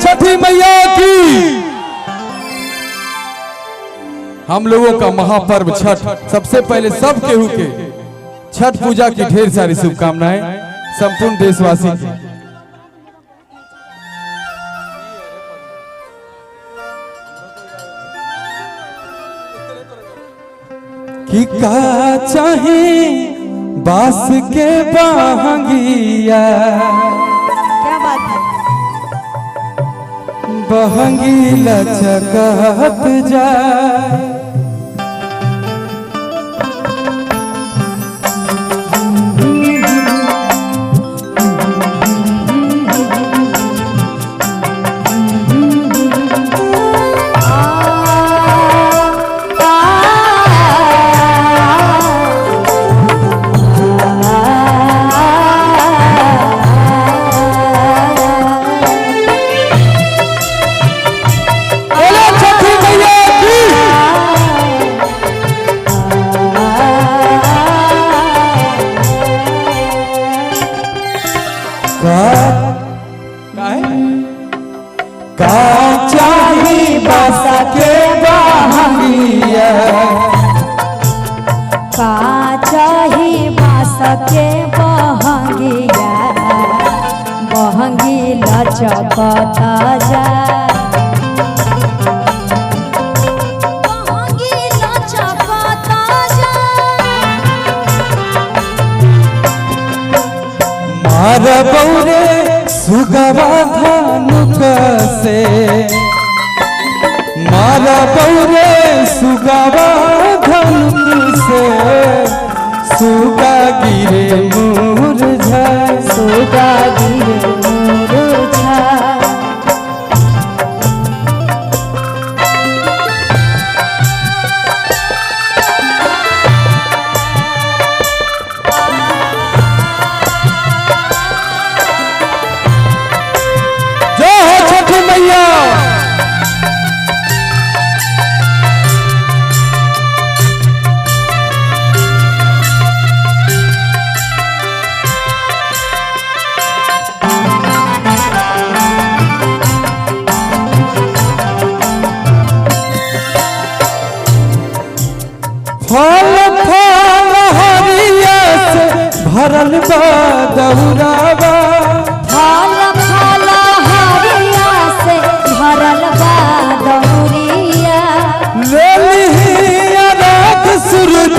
छठी मैया की। हम लोगों का महापर्व छठ, सबसे पहले सब केहू के छठ पूजा की ढेर सारी शुभकामनाएं संपूर्ण देशवासी की। का चाहे बास के बहंगिया, क्या बात है। बहंगी लचकत जाए, का चाही बास के बहंगिया, का चाही बास के बहंगिया, बहंगी लचकत जाए, बहंगी लचकत जाए। मार बौरे सुगवा धनुक से, मारा बौरे सुगवा धनुक से, सुगा गिरे मुरझाए, सुगा गिरे मुरझाए। फल फल हरिया से भरल बा दौरावा, फल फल हरिया से भरल बा दौरिया, ले लिहिया रात सूरज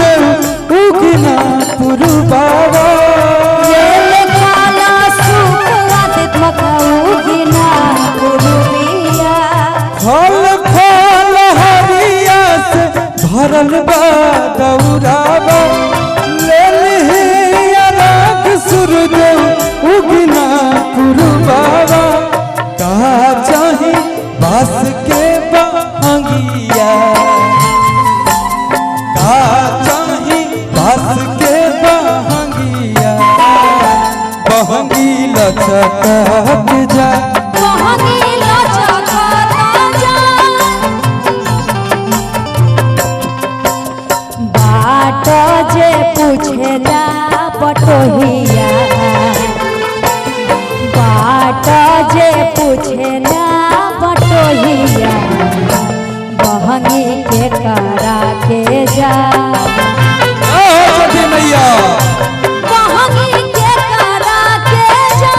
उगना पुरबावा, ले खाला सुखवा देखत उगना पुरबिया। फल फल हरिया से भरल बा दौरावा, ले लिहिया रात सूरज उगना पुरबावा। का चाही बास के बहंगिया, का चाही बास के बहंगिया, बहंगी लचकत जाए, बहंगी लचकत जाए। बाट जे पूछेला बटोहिया, बाट जे पूछेला बटोहिया, बहंगी के करा के जा, छठी मैया। बहंगी के करा के जा।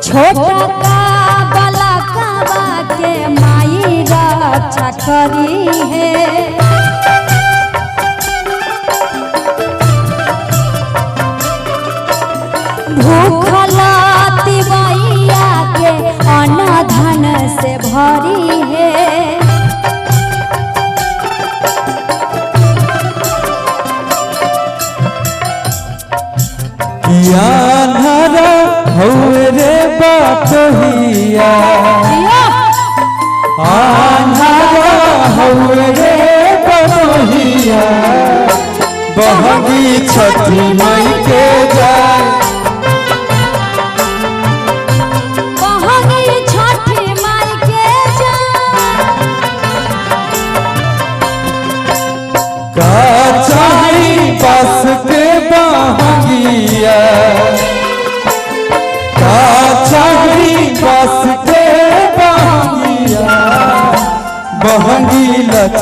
छोटा का बलकवा के माई रक्षा करी है, भूखला तिवैया के अन्न धन से भरी है, किया हरा हौरे बाटहिया,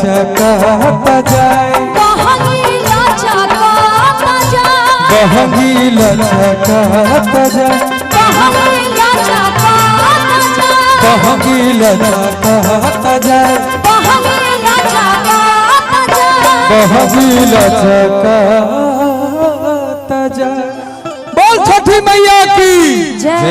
लचकाता जाए बहंगी लचकाता जाए बहंगी लचकाता जाए बहंगी लचकाता जाए बहंगी लचकाता जाए बहंगी लचकाता जाए बहंगी लचकाता जाए। बोल छठी मैया की जय।